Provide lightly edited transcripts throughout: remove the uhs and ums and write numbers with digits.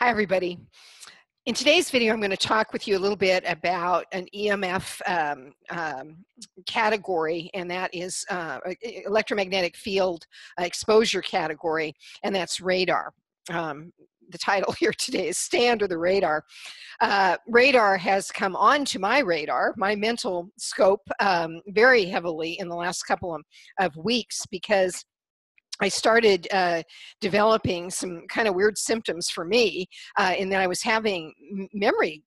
Hi, everybody. In today's video, I'm going to talk with you a little bit about an EMF category, and that is electromagnetic field exposure category, and that's radar. The title here today is Stay Under the Radar. Radar has come onto my radar, my mental scope, very heavily in the last couple of weeks because I started developing some kind of weird symptoms for me in that I was having memory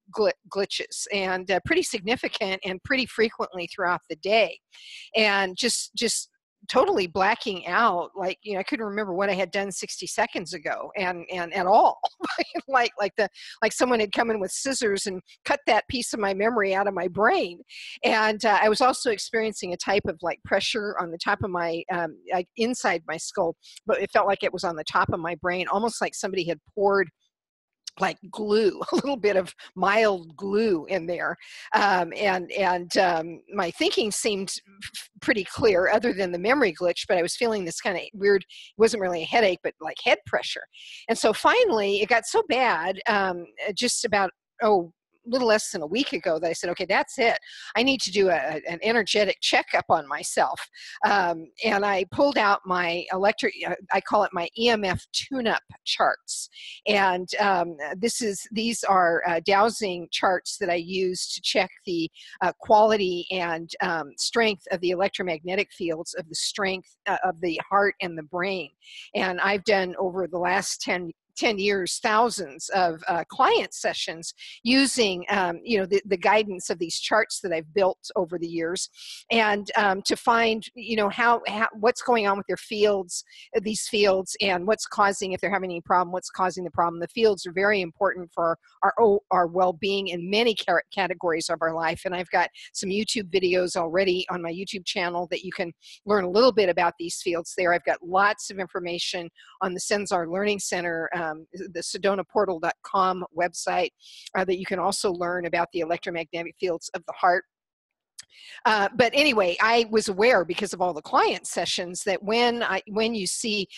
glitches, and pretty significant and pretty frequently throughout the day, and just totally blacking out. Like, I couldn't remember what I had done 60 seconds ago, and at all. like someone had come in with scissors and cut that piece of my memory out of my brain. And I was also experiencing a type of like pressure on the top of my like inside my skull, but it felt like it was on the top of my brain, almost like somebody had poured like glue, a little bit of mild glue in there. My thinking seemed pretty clear other than the memory glitch, but I was feeling this kind of weird, it wasn't really a headache, but like head pressure. And so finally it got so bad, just about, little less than a week ago, that I said, okay, that's it. I need to do an energetic checkup on myself. And I pulled out my I call it my EMF tune-up charts. And these are dowsing charts that I use to check the quality and strength of the electromagnetic fields, of the strength of the heart and the brain. And I've done, over the last 10 years, thousands of client sessions using the guidance of these charts that I've built over the years, and to find how what's going on with their fields, these fields, and what's causing, if they're having any problem, what's causing the problem. The fields are very important for our well-being in many categories of our life, and I've got some YouTube videos already on my YouTube channel that you can learn a little bit about these fields there. I've got lots of information on the Senzar Learning Center, the sedonaportal.com website, that you can also learn about the electromagnetic fields of the heart. But anyway, I was aware, because of all the client sessions, that when you see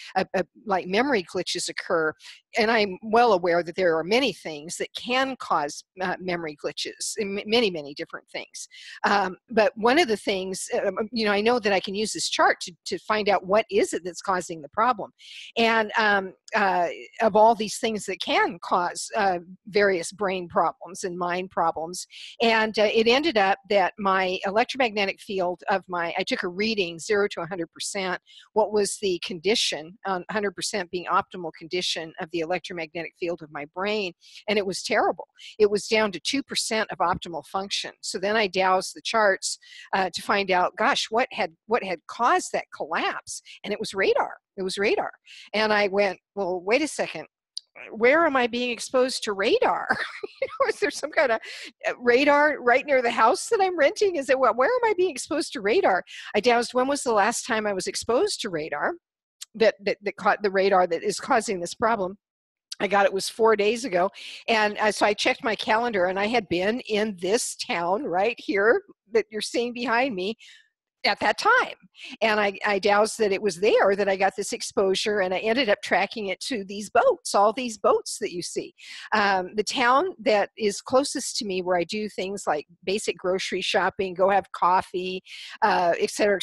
like memory glitches occur, and I'm well aware that there are many things that can cause memory glitches, many different things. But one of the things, I know that I can use this chart to find out what is it that's causing the problem. And of all these things that can cause various brain problems and mind problems. And it ended up that my electromagnetic field of I took a reading 0 to 100%, what was the condition, 100% being optimal condition of the electromagnetic field of my brain, and it was terrible. It was down to 2% of optimal function. So then I dowsed the charts to find out, gosh, what had caused that collapse, and it was radar. It was radar. And I went, well, wait a second. Where am I being exposed to radar? Is there some kind of radar right near the house that I'm renting? Is it, where am I being exposed to radar? I dowsed, when was the last time I was exposed to radar that caught the radar that is causing this problem? I got it was 4 days ago. And so I checked my calendar, and I had been in this town right here that you're seeing behind me at that time. And I dowsed that it was there that I got this exposure, and I ended up tracking it to these boats, all these boats that you see. The town that is closest to me, where I do things like basic grocery shopping, go have coffee, et cetera,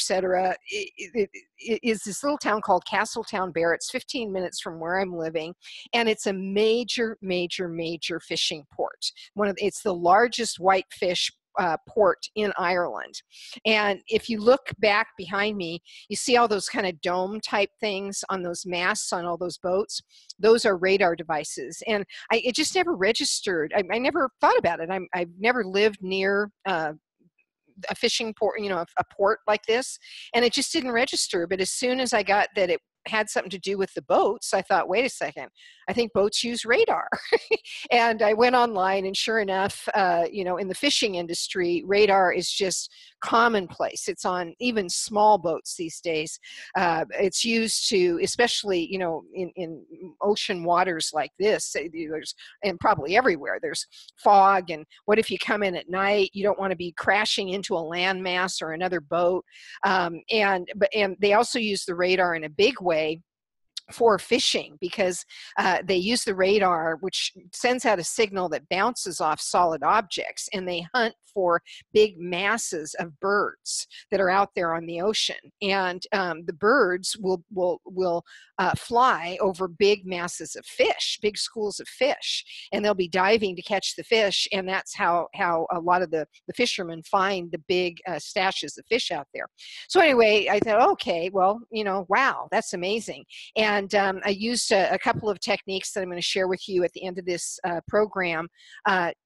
is this little town called Castletown Bear. It's 15 minutes from where I'm living, and it's a major fishing port. It's the largest whitefish port in Ireland. And if you look back behind me, you see all those kind of dome type things on those masts on all those boats. Those are radar devices. And it just never registered. I never thought about it. I've never lived near a fishing port, a port like this, and it just didn't register. But as soon as I got that it had something to do with the boats, I thought, wait a second, I think boats use radar. And I went online, and sure enough, in the fishing industry, radar is just commonplace. It's on even small boats these days. It's used to, especially, in ocean waters like this, and probably everywhere, there's fog. And what if you come in at night? You don't want to be crashing into a landmass or another boat. And they also use the radar in a big way for fishing, because they use the radar, which sends out a signal that bounces off solid objects, and they hunt for big masses of birds that are out there on the ocean. And the birds will fly over big masses of fish, big schools of fish, and they'll be diving to catch the fish. And that's how a lot of the fishermen find the big stashes of fish out there. So anyway, I thought, okay, well, wow, that's amazing. And I used a couple of techniques that I'm going to share with you at the end of this program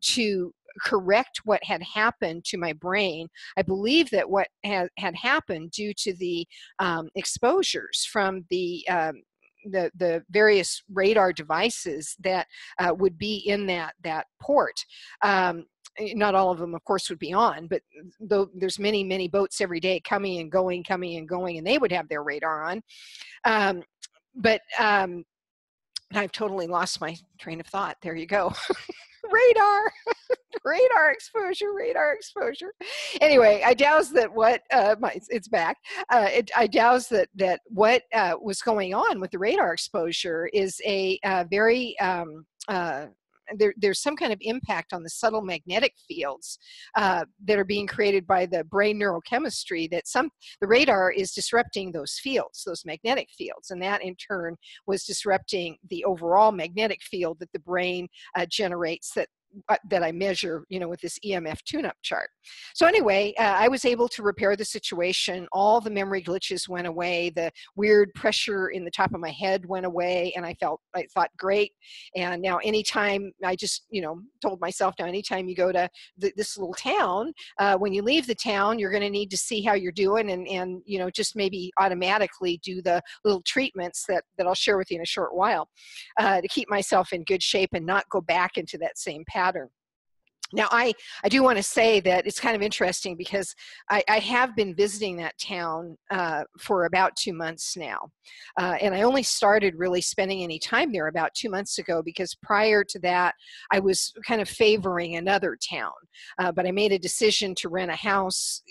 to correct what had happened to my brain. I believe that what had happened due to the exposures from the various radar devices that would be in that port. Not all of them, of course, would be on, but though there's many boats every day coming and going, and they would have their radar on. But I've totally lost my train of thought. There you go. Radar, radar exposure. Anyway, I doused that what, it's back. I doused that what was going on with the radar exposure is a very, there's some kind of impact on the subtle magnetic fields that are being created by the brain neurochemistry, that the radar is disrupting those fields, those magnetic fields, and that in turn was disrupting the overall magnetic field that the brain generates, that I measure, with this EMF tune-up chart. So anyway, I was able to repair the situation. All the memory glitches went away. The weird pressure in the top of my head went away, and I thought great. And now anytime, I just, told myself, now anytime you go to this little town, when you leave the town, you're going to need to see how you're doing, and just maybe automatically do the little treatments that I'll share with you in a short while to keep myself in good shape and not go back into that same pattern. Now, I do want to say that it's kind of interesting, because I have been visiting that town for about 2 months now. And I only started really spending any time there about 2 months ago, because prior to that, I was kind of favoring another town. But I made a decision to rent a house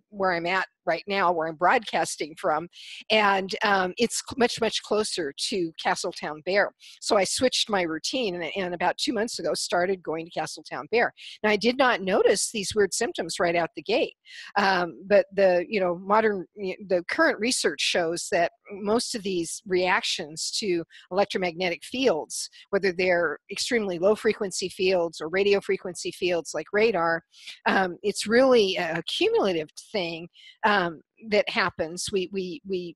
where I'm at right now, where I'm broadcasting from, and it's much closer to Castletown Bear. So I switched my routine, and about 2 months ago started going to Castletown Bear. Now, I did not notice these weird symptoms right out the gate, but the current research shows that most of these reactions to electromagnetic fields, whether they're extremely low frequency fields or radio frequency fields like radar, it's really a cumulative thing that happens. We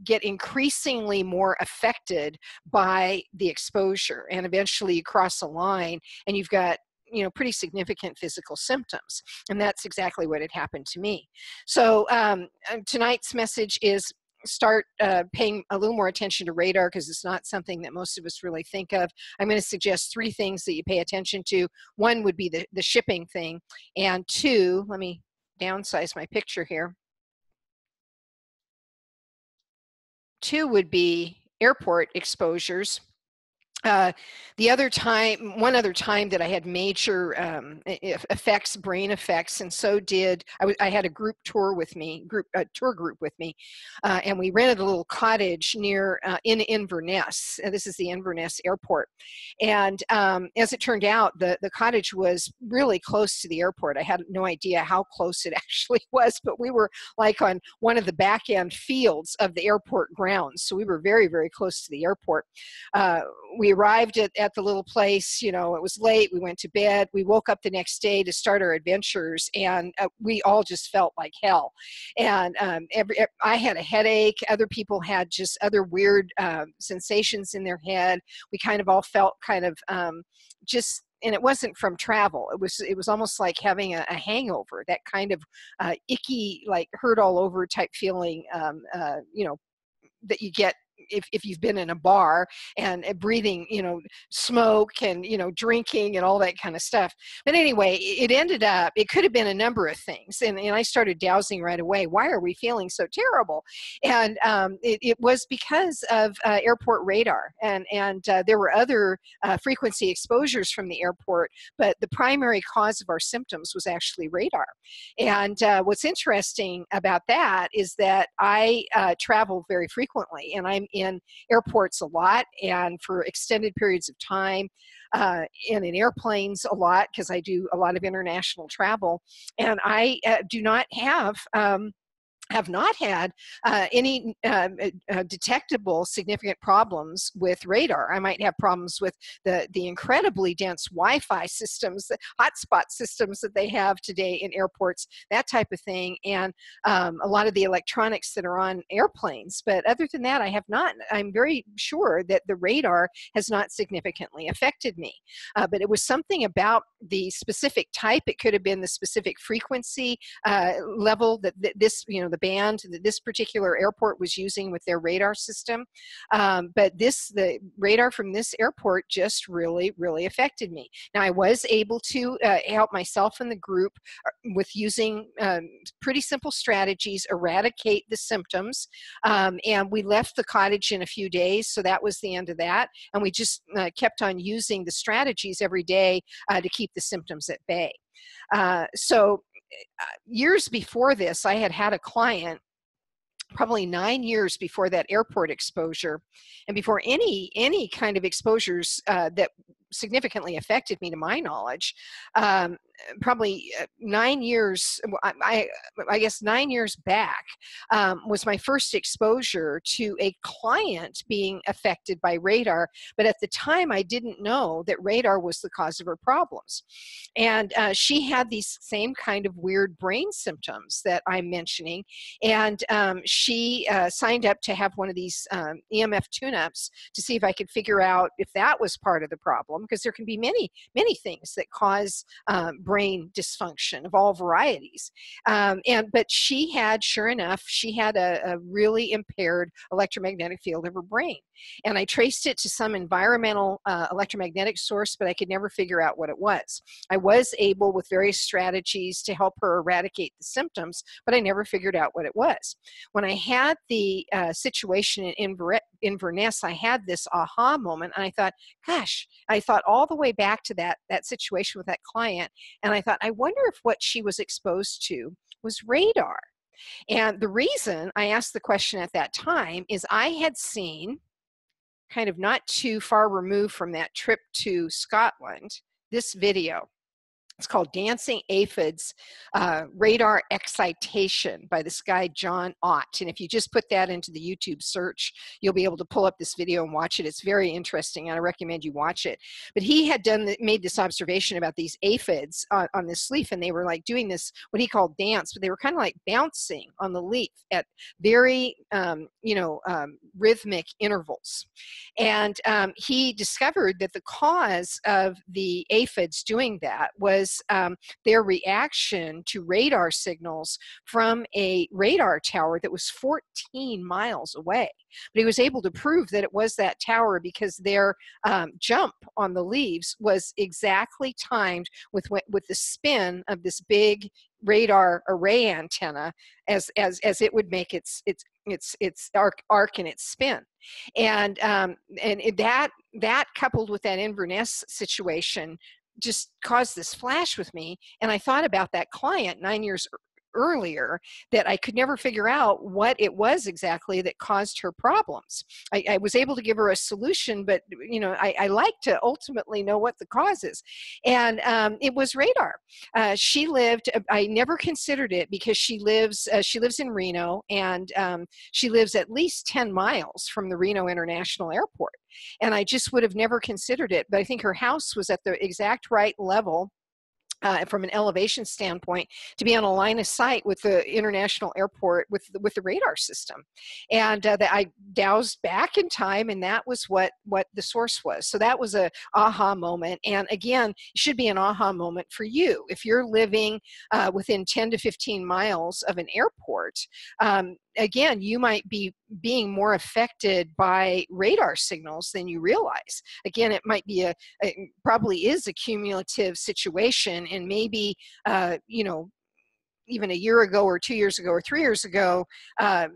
get increasingly more affected by the exposure, and eventually you cross a line and you've got pretty significant physical symptoms. And that's exactly what had happened to me. So tonight's message is start paying a little more attention to radar, because it's not something that most of us really think of. I'm going to suggest 3 things that you pay attention to. 1 would be the shipping thing, and 2, let me downsize my picture here. 2 would be airport exposures. One other time that I had major effects, brain effects, and so did, I had a group tour with me, tour group with me, and we rented a little cottage near in Inverness. This is the Inverness airport, and as it turned out, the cottage was really close to the airport. I had no idea how close it actually was, but we were like on one of the back end fields of the airport grounds, so we were very close to the airport. We arrived at the little place, it was late, we went to bed, we woke up the next day to start our adventures, and we all just felt like hell. And I had a headache, other people had just other weird sensations in their head. We kind of all felt kind of just, and it wasn't from travel. It was almost like having a hangover, that kind of icky, like hurt all over type feeling, that you get if you've been in a bar and breathing, smoke and, drinking and all that kind of stuff. But anyway, it ended up, it could have been a number of things. And I started dowsing right away. Why are we feeling so terrible? And it was because of airport radar. And there were other frequency exposures from the airport, but the primary cause of our symptoms was actually radar. And what's interesting about that is that I travel very frequently, and I'm in airports a lot and for extended periods of time, and in airplanes a lot because I do a lot of international travel. And I do not have not had any detectable significant problems with radar. I might have problems with the incredibly dense Wi-Fi systems, the hotspot systems that they have today in airports, that type of thing, and a lot of the electronics that are on airplanes. But other than that, I have not. I'm very sure that the radar has not significantly affected me. But it was something about the specific type. It could have been the specific frequency level that this, the band that this particular airport was using with their radar system. But the radar from this airport just really, really affected me. Now, I was able to help myself and the group with using pretty simple strategies, eradicate the symptoms. And we left the cottage in a few days, so that was the end of that. And we just kept on using the strategies every day to keep the symptoms at bay. So years before this, I had a client, probably 9 years before that airport exposure, and before any kind of exposures that significantly affected me to my knowledge. Probably 9 years, I guess 9 years back, was my first exposure to a client being affected by radar. But at the time, I didn't know that radar was the cause of her problems. And she had these same kind of weird brain symptoms that I'm mentioning. And she signed up to have one of these EMF tune-ups to see if I could figure out if that was part of the problem, because there can be many, many things that cause brain dysfunction of all varieties. But she had, sure enough, she had a really impaired electromagnetic field of her brain. And I traced it to some environmental electromagnetic source, but I could never figure out what it was. I was able, with various strategies, to help her eradicate the symptoms, but I never figured out what it was. When I had the situation in Inverness, I had this aha moment, and I thought, gosh, I thought all the way back to that situation with that client, and I thought, I wonder if what she was exposed to was radar. And the reason I asked the question at that time is I had seen, kind of not too far removed from that trip to Scotland, this video. It's called Dancing Aphids, Radar Excitation by this guy, John Ott. And if you just put that into the YouTube search, you'll be able to pull up this video and watch it. It's very interesting, and I recommend you watch it. But he had made this observation about these aphids on this leaf, and they were like doing this, what he called dance, but they were kind of like bouncing on the leaf at very, rhythmic intervals. And he discovered that the cause of the aphids doing that was their reaction to radar signals from a radar tower that was 14 miles away. But he was able to prove that it was that tower because their jump on the leaves was exactly timed with the spin of this big radar array antenna as it would make its arc and its spin. And that coupled with that Inverness situation just caused this flash with me. And I thought about that client 9 years earlier that I could never figure out what it was exactly that caused her problems. I was able to give her a solution, but I like to ultimately know what the cause is. And it was radar. She lived, I never considered it because she lives in Reno, and she lives at least 10 miles from the Reno International Airport. And I just would have never considered it, but I think her house was at the exact right level from an elevation standpoint to be on a line of sight with the international airport with the radar system. And that I dowsed back in time, and that was what the source was. So that was a aha moment. And again, it should be an aha moment for you. If you're living within 10 to 15 miles of an airport, again, you might be being more affected by radar signals than you realize. Again, it might be it probably is a cumulative situation, and maybe even a year ago or 2 years ago or 3 years ago,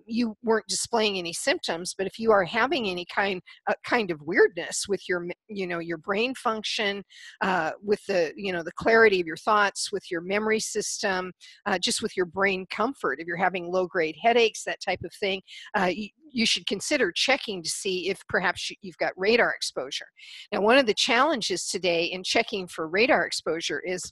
you weren't displaying any symptoms. But if you are having any kind of weirdness with your, your brain function, with the clarity of your thoughts, with your memory system, just with your brain comfort, if you're having low-grade headaches, that type of thing, you should consider checking to see if perhaps you've got radar exposure. Now, one of the challenges today in checking for radar exposure is,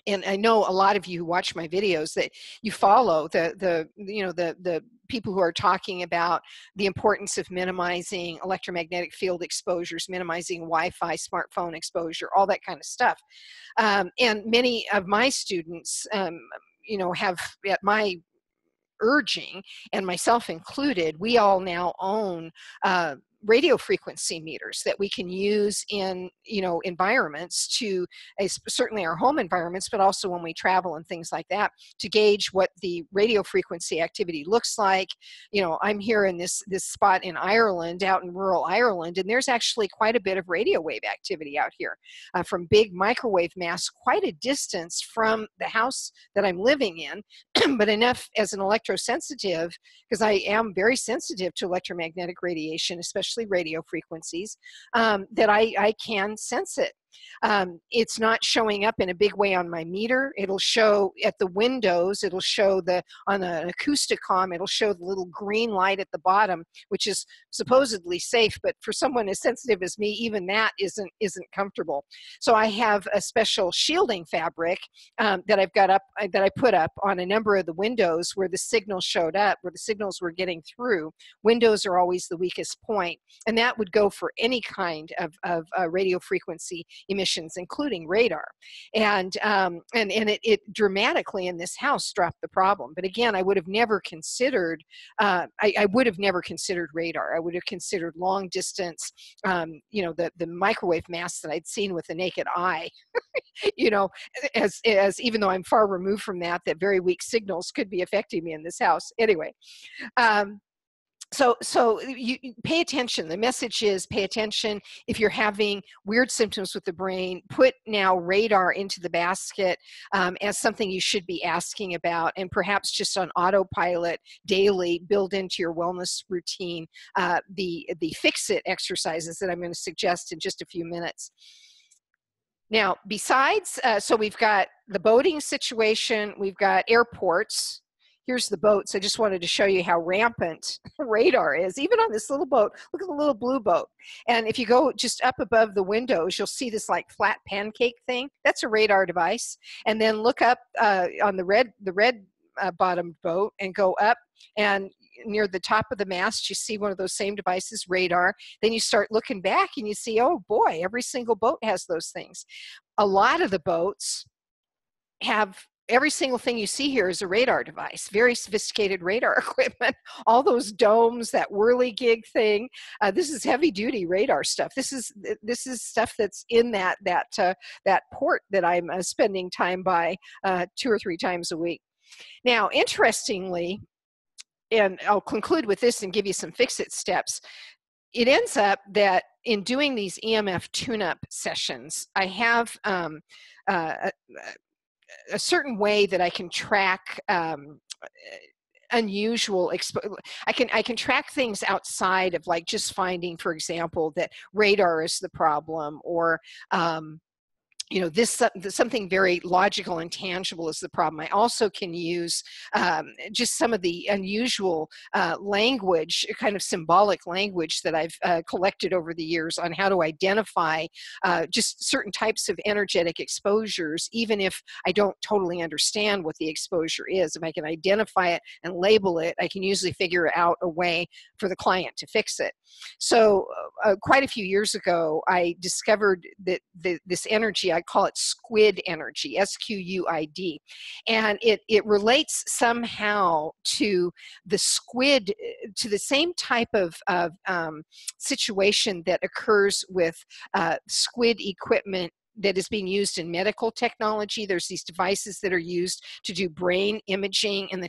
and I know a lot of you who watch my videos that you follow the people who are talking about the importance of minimizing electromagnetic field exposures, minimizing Wi-Fi, smartphone exposure, all that kind of stuff. And many of my students, have, at my urging, and myself included, we all now own radio frequency meters that we can use in environments to certainly our home environments, but also when we travel and things like that, to gauge what the radio frequency activity looks like. I'm here in this spot in Ireland, out in rural Ireland, and there's actually quite a bit of radio wave activity out here from big microwave masts quite a distance from the house that I'm living in, but enough as an electrosensitive, because I am very sensitive to electromagnetic radiation, especially radio frequencies, that I can sense it. It's not showing up in a big way on my meter. It'll show at the windows, it'll show on an acousticom, it'll show the little green light at the bottom, which is supposedly safe, but for someone as sensitive as me, even that isn't comfortable. So I have a special shielding fabric that I've got up, that I put up on a number of the windows where the signal showed up, where the signals were getting through. Windows are always the weakest point, and that would go for any kind of radio frequency emissions, including radar. And it dramatically in this house dropped the problem. But again, I would have never considered, I would have never considered radar. I would have considered long distance, the microwave masts that I'd seen with the naked eye, as even though I'm far removed from that very weak signals could be affecting me in this house. Anyway, so you pay attention. The message is pay attention. If you're having weird symptoms with the brain, put now radar into the basket as something you should be asking about, and perhaps just on autopilot daily, build into your wellness routine the fix-it exercises that I'm going to suggest in just a few minutes. Now, besides, so we've got the boating situation, we've got airports. Here's the boats. I just wanted to show you how rampant radar is, even on this little boat. Look at the little blue boat. And if you go just up above the windows, you'll see this like flat pancake thing. That's a radar device. And then look up on the red bottomed boat and go up, and near the top of the mast, you see one of those same devices, radar. Then you start looking back and you see, oh boy, every single boat has those things. A lot of the boats have every single thing you see here is a radar device, very sophisticated radar equipment, all those domes, that whirligig thing. This is heavy duty radar stuff. This is stuff that's in that port that I'm spending time by 2 or 3 times a week. Now, interestingly, and I'll conclude with this and give you some fix-it steps. It ends up that in doing these EMF tune-up sessions, I have a certain way that I can track unusual I can track things outside of like just finding, for example, that radar is the problem, or something very logical and tangible is the problem. I also can use just some of the unusual language, kind of symbolic language that I've collected over the years on how to identify just certain types of energetic exposures, even if I don't totally understand what the exposure is. If I can identify it and label it, I can usually figure out a way for the client to fix it. So quite a few years ago, I discovered that this energy, I call it squid energy, S-Q-U-I-D. And it relates somehow to the squid, to the same type of situation that occurs with squid equipment that is being used in medical technology. There's these devices that are used to do brain imaging, and the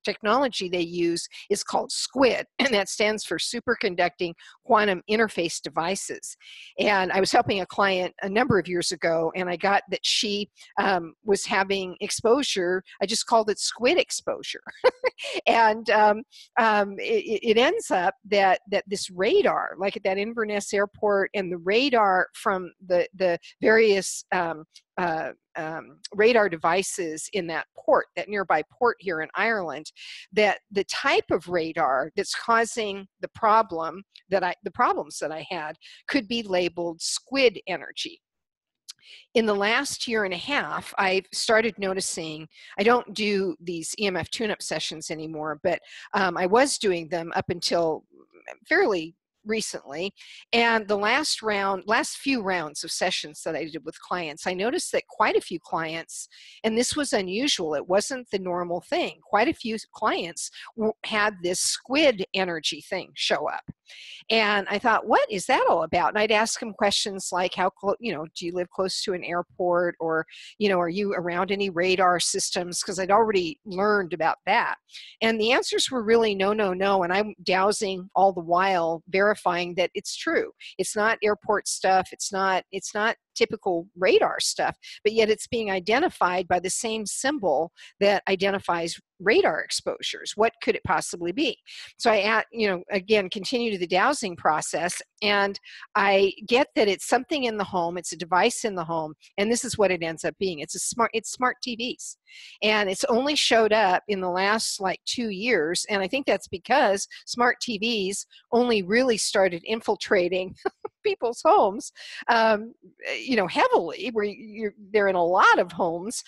technology they use is called SQUID, and that stands for Superconducting Quantum Interface Devices. And I was helping a client a number of years ago, and I got that she was having exposure. I just called it SQUID exposure. And it ends up that this radar, like at that Inverness airport, and the radar from the various radar devices in that port, that nearby port here in Ireland, that the type of radar that's causing the problems that I had could be labeled squid energy. In the last year and a half, I've started noticing, I don't do these EMF tune-up sessions anymore, but I was doing them up until fairly recently. And the last few rounds of sessions that I did with clients, I noticed that quite a few clients, and this was unusual, it wasn't the normal thing, quite a few clients had this squid energy thing show up. And I thought, what is that all about? And I'd ask them questions like, how close, do you live close to an airport, or, are you around any radar systems? Because I'd already learned about that. And the answers were really no, no, no. And I'm dowsing all the while, verifying that it's true. It's not airport stuff. It's not typical radar stuff, but yet it's being identified by the same symbol that identifies radar exposures. What could it possibly be? So I, again, continue to the dowsing process, and I get that it's something in the home. It's a device in the home, and this is what it ends up being. It's smart TVs, and it's only showed up in the last 2 years, and I think that's because smart TVs only really started infiltrating people's homes, heavily, where they're in a lot of homes,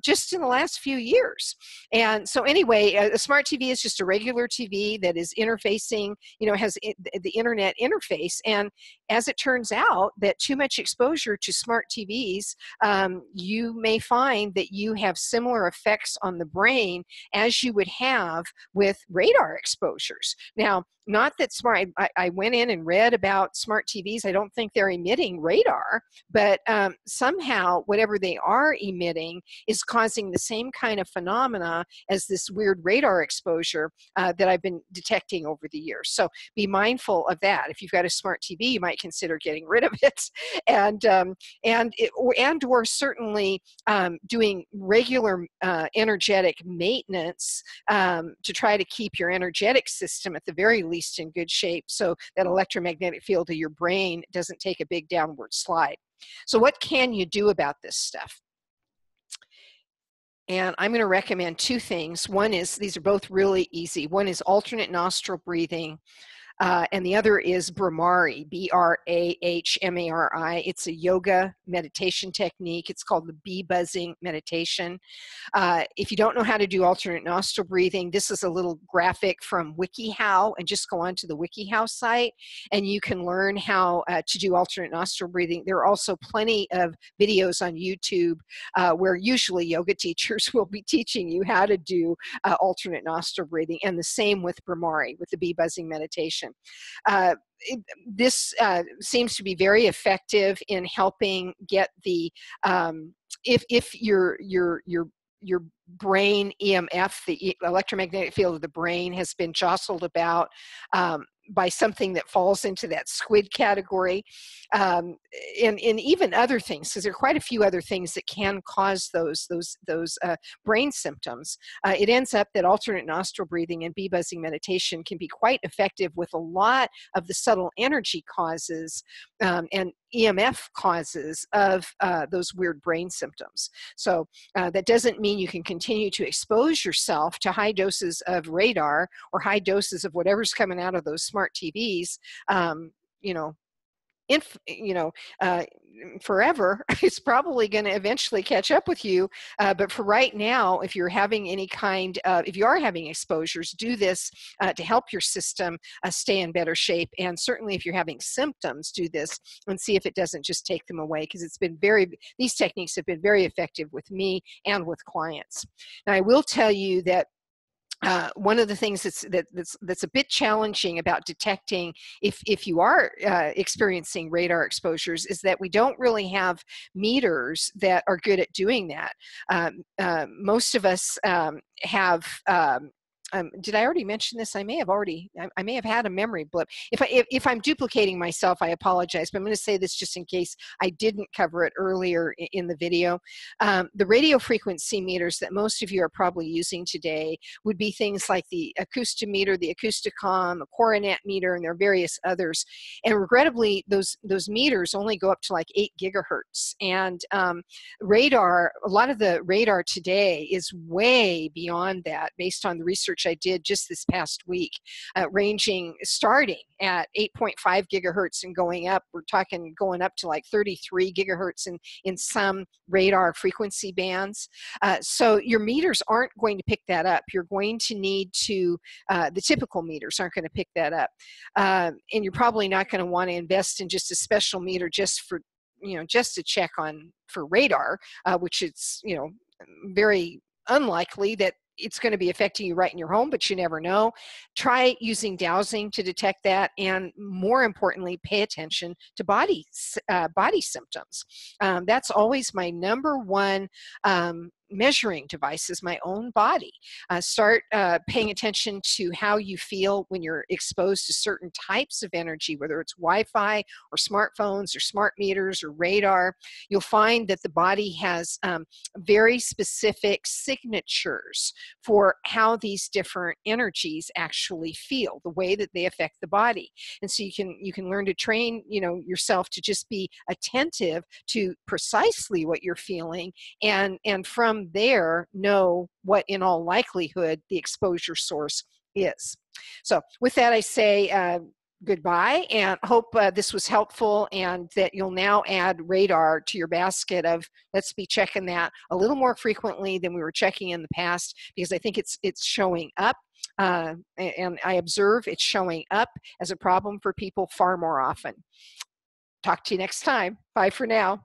just in the last few years. And so anyway, a smart TV is just a regular TV that is interfacing, has the internet interface. And as it turns out, that too much exposure to smart TVs, you may find that you have similar effects on the brain as you would have with radar exposures. Now, not that smart, I went in and read about smart TVs. I don't think they're emitting radar, but somehow whatever they are emitting is causing the same kind of phenomena as this weird radar exposure that I've been detecting over the years. So be mindful of that. If you've got a smart TV, you might consider getting rid of it, or certainly doing regular energetic maintenance to try to keep your energetic system at the very least in good shape, so that electromagnetic field of your brain doesn't take a big downward slide. So what can you do about this stuff? And I'm going to recommend two things. One is, these are both really easy. One is alternate nostril breathing. And the other is Brahmari, Brahmari. It's a yoga meditation technique. It's called the bee buzzing meditation. If you don't know how to do alternate nostril breathing, this is a little graphic from WikiHow, and just go onto the WikiHow site and you can learn how to do alternate nostril breathing. There are also plenty of videos on YouTube where usually yoga teachers will be teaching you how to do alternate nostril breathing, and the same with Brahmari, with the bee buzzing meditation. This seems to be very effective in helping get the if your brain EMF, the electromagnetic field of the brain, has been jostled about by something that falls into that squid category, and even other things, because there are quite a few other things that can cause those brain symptoms. It ends up that alternate nostril breathing and bee buzzing meditation can be quite effective with a lot of the subtle energy causes and EMF causes of those weird brain symptoms. So that doesn't mean you can continue to expose yourself to high doses of radar or high doses of whatever's coming out of those smart TVs, forever. It's probably going to eventually catch up with you. But for right now, if you're having if you are having exposures, do this to help your system stay in better shape. And certainly if you're having symptoms, do this and see if it doesn't just take them away, because these techniques have been very effective with me and with clients. Now, I will tell you that one of the things that's a bit challenging about detecting if you are experiencing radar exposures is that we don't really have meters that are good at doing that. Most of us have did I already mention this? I may have already, I may have had a memory blip. If I'm duplicating myself, I apologize, but I'm going to say this just in case I didn't cover it earlier in the video. The radio frequency meters that most of you are probably using today would be things like the acoustimeter, the acousticom, a coronet meter, and there are various others. And regrettably, those meters only go up to like 8 gigahertz. And radar, a lot of the radar today is way beyond that based on the research I did just this past week, starting at 8.5 gigahertz and going up. We're talking going up to like 33 gigahertz in some radar frequency bands. So your meters aren't going to pick that up. You're going to need to, the typical meters aren't going to pick that up. And you're probably not going to want to invest in just a special meter just for, just to check on for radar, which it's, very unlikely that it's going to be affecting you right in your home, but you never know. Try using dowsing to detect that, and more importantly, pay attention to body symptoms. That's always my number one measuring device, is my own body. Start paying attention to how you feel when you're exposed to certain types of energy, whether it's Wi-Fi or smartphones or smart meters or radar. You'll find that the body has very specific signatures for how these different energies actually feel, the way that they affect the body. And so you can learn to train yourself to just be attentive to precisely what you're feeling, and from there know what in all likelihood the exposure source is. So with that, I say goodbye, and hope this was helpful, and that you'll now add radar to your basket of, let's be checking that a little more frequently than we were checking in the past, because I think it's showing up, and I observe it's showing up as a problem for people far more often. Talk to you next time. Bye for now.